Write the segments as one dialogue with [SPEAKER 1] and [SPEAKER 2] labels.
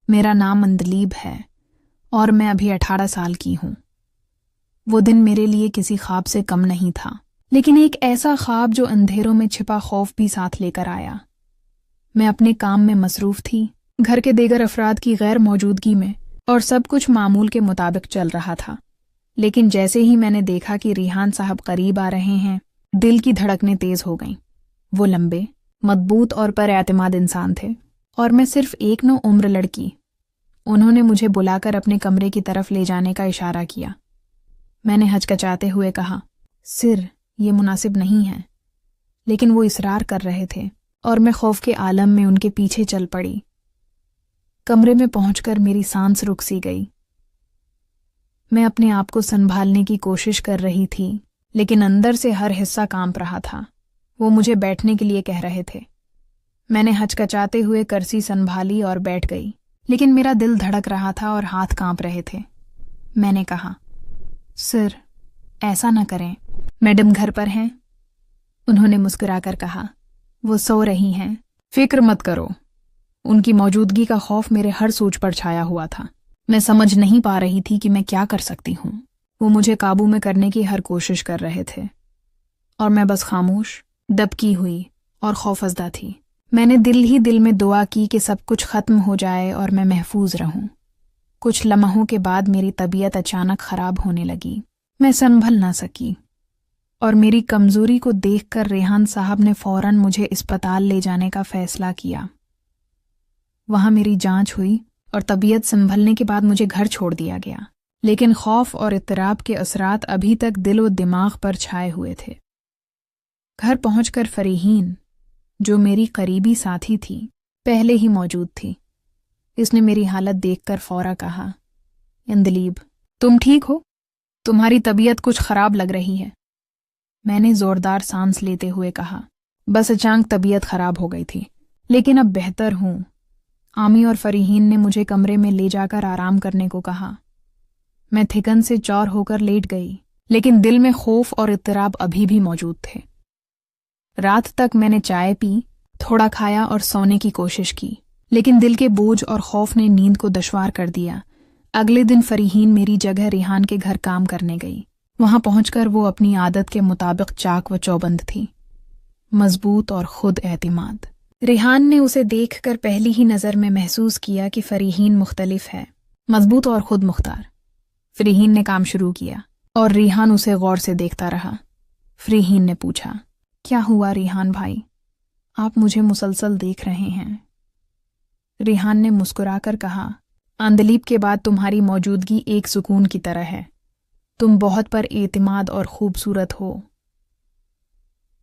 [SPEAKER 1] میرا نام اندلیب ہے اور میں ابھی 18 سال کی ہوں۔ وہ دن میرے لیے کسی خواب سے کم نہیں تھا، لیکن ایک ایسا خواب جو اندھیروں میں چھپا خوف بھی ساتھ لے کر آیا۔ میں اپنے کام میں مصروف تھی، گھر کے دیگر افراد کی غیر موجودگی میں، اور سب کچھ معمول کے مطابق چل رہا تھا۔ لیکن جیسے ہی میں نے دیکھا کہ ریحان صاحب قریب آ رہے ہیں، دل کی دھڑکنیں تیز ہو گئیں۔ وہ لمبے، مضبوط اور پر اعتماد انسان تھے، اور میں صرف 1 عمر لڑکی۔ انہوں نے مجھے بلا کر اپنے کمرے کی طرف لے جانے کا اشارہ کیا۔ میں نے ہچکچاتے ہوئے کہا، سر، یہ مناسب نہیں ہے، لیکن وہ اصرار کر رہے تھے اور میں خوف کے عالم میں ان کے پیچھے چل پڑی۔ کمرے میں پہنچ کر میری سانس رک سی گئی۔ میں اپنے آپ کو سنبھالنے کی کوشش کر رہی تھی، لیکن اندر سے ہر حصہ کانپ رہا تھا۔ وہ مجھے بیٹھنے کے لیے کہہ رہے تھے۔ میں نے ہچکچاتے ہوئے کرسی سنبھالی اور بیٹھ گئی، لیکن میرا دل دھڑک رہا تھا اور ہاتھ کانپ رہے تھے۔ میں نے کہا، سر، ایسا نہ کریں، میڈم گھر پر ہیں؟ انہوں نے مسکرا کر کہا، وہ سو رہی ہیں، فکر مت کرو۔ ان کی موجودگی کا خوف میرے ہر سوچ پر چھایا ہوا تھا۔ میں سمجھ نہیں پا رہی تھی کہ میں کیا کر سکتی ہوں۔ وہ مجھے قابو میں کرنے کی ہر کوشش کر رہے تھے، اور میں بس خاموش، دبکی ہوئی اور خوفزدہ تھی۔ میں نے دل ہی دل میں دعا کی کہ سب کچھ ختم ہو جائے اور میں محفوظ رہوں۔ کچھ لمحوں کے بعد میری طبیعت اچانک خراب ہونے لگی۔ میں سنبھل نہ سکی، اور میری کمزوری کو دیکھ کر ریحان صاحب نے فوراً مجھے اسپتال لے جانے کا فیصلہ کیا۔ وہاں میری جانچ ہوئی اور طبیعت سنبھلنے کے بعد مجھے گھر چھوڑ دیا گیا، لیکن خوف اور اضطراب کے اثرات ابھی تک دل و دماغ پر چھائے ہوئے تھے۔ گھر پہنچ کر فریحین، جو میری قریبی ساتھی تھی، پہلے ہی موجود تھی۔ اس نے میری حالت دیکھ کر فوراً کہا، اندلیب، تم ٹھیک ہو؟ تمہاری طبیعت کچھ خراب لگ رہی ہے۔ میں نے زوردار سانس لیتے ہوئے کہا، بس اچانک طبیعت خراب ہو گئی تھی، لیکن اب بہتر ہوں۔ عامی اور فریحین نے مجھے کمرے میں لے جا کر آرام کرنے کو کہا۔ میں تھکن سے چور ہو کر لیٹ گئی، لیکن دل میں خوف اور اضطراب ابھی بھی موجود تھے۔ رات تک میں نے چائے پی، تھوڑا کھایا اور سونے کی کوشش کی، لیکن دل کے بوجھ اور خوف نے نیند کو دشوار کر دیا۔ اگلے دن فریحین میری جگہ ریحان کے گھر کام کرنے گئی۔ وہاں پہنچ کر وہ اپنی عادت کے مطابق چاک و چوبند تھی، مضبوط اور خود اعتماد۔ ریحان نے اسے دیکھ کر پہلی ہی نظر میں محسوس کیا کہ فریحین مختلف ہے، مضبوط اور خود مختار۔ فریحین نے کام شروع کیا اور ریحان اسے غور سے دیکھتا رہا۔ فریحین نے پوچھا، کیا ہوا ریحان بھائی؟ آپ مجھے مسلسل دیکھ رہے ہیں۔ ریحان نے مسکرا کر کہا، اندلیب کے بعد تمہاری موجودگی ایک سکون کی طرح ہے۔ تم بہت پر اعتماد اور خوبصورت ہو۔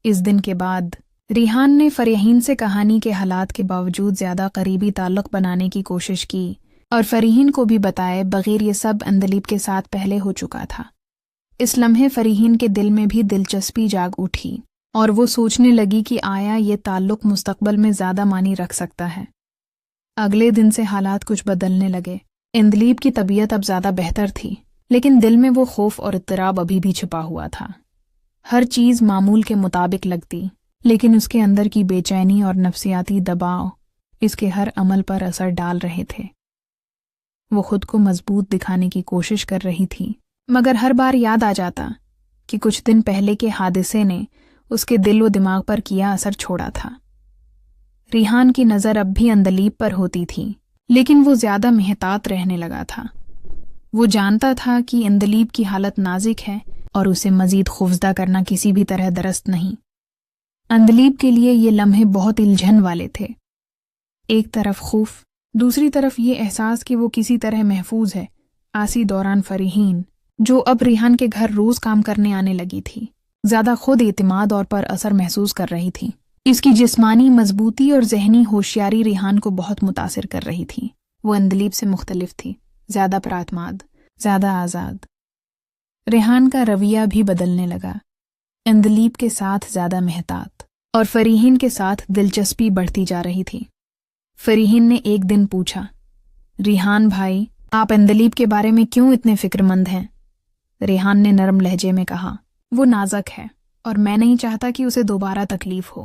[SPEAKER 1] اس دن کے بعد ریحان نے فریحین سے کہانی کے حالات کے باوجود زیادہ قریبی تعلق بنانے کی کوشش کی، اور فریحین کو بھی بتائے بغیر یہ سب اندلیب کے ساتھ پہلے ہو چکا تھا۔ اس لمحے فریحین کے دل میں بھی دلچسپی جاگ اٹھی، اور وہ سوچنے لگی کہ آیا یہ تعلق مستقبل میں زیادہ معنی رکھ سکتا ہے۔ اگلے دن سے حالات کچھ بدلنے لگے۔ اندلیب کی طبیعت اب زیادہ بہتر تھی، لیکن دل میں وہ خوف اور اضطراب ابھی بھی چھپا ہوا تھا۔ ہر چیز معمول کے مطابق لگتی، لیکن اس کے اندر کی بے چینی اور نفسیاتی دباؤ اس کے ہر عمل پر اثر ڈال رہے تھے۔ وہ خود کو مضبوط دکھانے کی کوشش کر رہی تھی، مگر ہر بار یاد آ جاتا کہ کچھ دن پہلے کے حادثے نے اس کے دل و دماغ پر کیا اثر چھوڑا تھا۔ ریحان کی نظر اب بھی اندلیب پر ہوتی تھی، لیکن وہ زیادہ محتاط رہنے لگا تھا۔ وہ جانتا تھا کہ اندلیب کی حالت نازک ہے اور اسے مزید خوفزدہ کرنا کسی بھی طرح درست نہیں۔ اندلیب کے لیے یہ لمحے بہت الجھن والے تھے، ایک طرف خوف، دوسری طرف یہ احساس کہ وہ کسی طرح محفوظ ہے۔ آسی دوران فریحین، جو اب ریحان کے گھر روز کام کرنے آنے لگی تھی، زیادہ خود اعتماد اور پر اثر محسوس کر رہی تھی۔ اس کی جسمانی مضبوطی اور ذہنی ہوشیاری ریحان کو بہت متاثر کر رہی تھی۔ وہ اندلیب سے مختلف تھی، زیادہ پر اعتماد، زیادہ آزاد۔ ریحان کا رویہ بھی بدلنے لگا، اندلیب کے ساتھ زیادہ محتاط، اور فریحین کے ساتھ دلچسپی بڑھتی جا رہی تھی۔ فریحین نے ایک دن پوچھا، ریحان بھائی، آپ اندلیب کے بارے میں کیوں اتنے فکر مند ہیں؟ ریحان نے نرم لہجے میں کہا، وہ نازک ہے اور میں نہیں چاہتا کہ اسے دوبارہ تکلیف ہو۔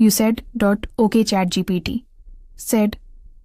[SPEAKER 1] You said .ok ChatGPT said,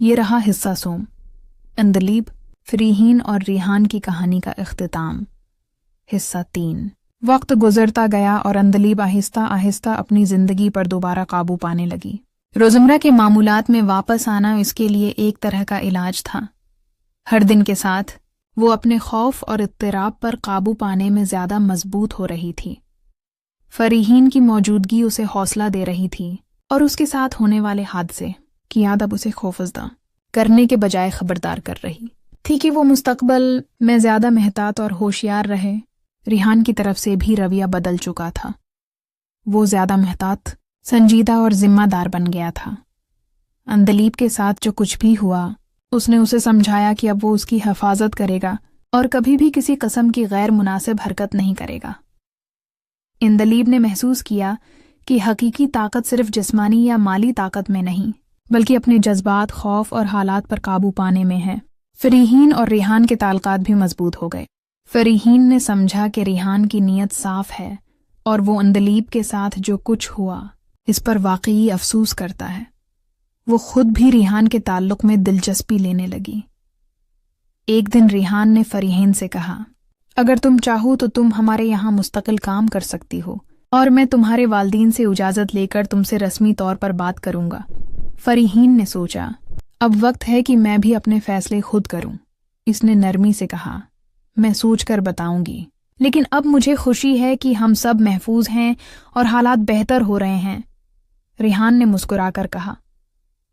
[SPEAKER 1] یہ رہا حصہ سوم، عندلیب، فریحین اور ریحان کی کہانی کا اختتام۔ حصہ 3۔ وقت گزرتا گیا اور عندلیب آہستہ آہستہ اپنی زندگی پر دوبارہ قابو پانے لگی۔ روزمرہ کے معمولات میں واپس آنا اس کے لیے ایک طرح کا علاج تھا۔ ہر دن کے ساتھ وہ اپنے خوف اور اضطراب پر قابو پانے میں زیادہ مضبوط ہو رہی تھی۔ فریحین کی موجودگی اسے حوصلہ دے رہی تھی اور اس کے ساتھ ہونے والے حادثے کی یاد اب اسے خوفزدہ کرنے کے بجائے خبردار کر رہی تھی کہ وہ مستقبل میں زیادہ محتاط اور ہوشیار رہے۔ ریحان کی طرف سے بھی رویہ بدل چکا تھا۔ وہ زیادہ محتاط، سنجیدہ اور ذمہ دار بن گیا تھا۔ عندلیب کے ساتھ جو کچھ بھی ہوا، اس نے اسے سمجھایا کہ اب وہ اس کی حفاظت کرے گا اور کبھی بھی کسی قسم کی غیر مناسب حرکت نہیں کرے گا۔ عندلیب نے محسوس کیا کہ حقیقی طاقت صرف جسمانی یا مالی طاقت میں نہیں، بلکہ اپنے جذبات، خوف اور حالات پر قابو پانے میں ہے۔ فریحین اور ریحان کے تعلقات بھی مضبوط ہو گئے۔ فریحین نے سمجھا کہ ریحان کی نیت صاف ہے اور وہ عندلیب کے ساتھ جو کچھ ہوا اس پر واقعی افسوس کرتا ہے۔ وہ خود بھی ریحان کے تعلق میں دلچسپی لینے لگی۔ ایک دن ریحان نے فریحین سے کہا، اگر تم چاہو تو تم ہمارے یہاں مستقل کام کر سکتی ہو اور میں تمہارے والدین سے اجازت لے کر تم سے رسمی طور پر بات کروں گا۔ فریحین نے سوچا، اب وقت ہے کہ میں بھی اپنے فیصلے خود کروں۔ اس نے نرمی سے کہا، میں سوچ کر بتاؤں گی، لیکن اب مجھے خوشی ہے کہ ہم سب محفوظ ہیں اور حالات بہتر ہو رہے ہیں۔ ریحان نے مسکرا کر کہا،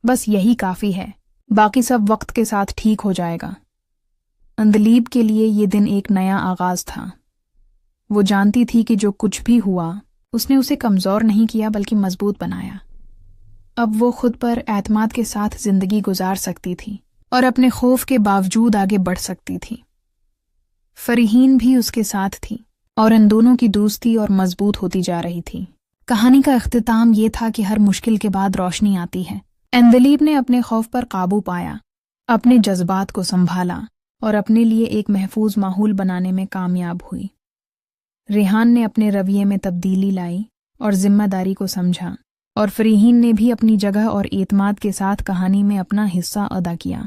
[SPEAKER 1] بس یہی کافی ہے، باقی سب وقت کے ساتھ ٹھیک ہو جائے گا۔ عندلیب کے لیے یہ دن ایک نیا آغاز تھا۔ وہ جانتی تھی کہ جو کچھ بھی ہوا اس نے اسے کمزور نہیں کیا بلکہ مضبوط بنایا۔ اب وہ خود پر اعتماد کے ساتھ زندگی گزار سکتی تھی اور اپنے خوف کے باوجود آگے بڑھ سکتی تھی۔ فریحین بھی اس کے ساتھ تھی اور ان دونوں کی دوستی اور مضبوط ہوتی جا رہی تھی۔ کہانی کا اختتام یہ تھا کہ ہر مشکل کے بعد روشنی آتی ہے۔ عندلیب نے اپنے خوف پر قابو پایا، اپنے جذبات کو سنبھالا اور اپنے لیے ایک محفوظ ماحول بنانے میں کامیاب ہوئی۔ ریحان نے اپنے رویے میں تبدیلی لائی اور ذمہ داری کو سمجھا، اور فریحین نے بھی اپنی جگہ اور اعتماد کے ساتھ کہانی میں اپنا حصہ ادا کیا۔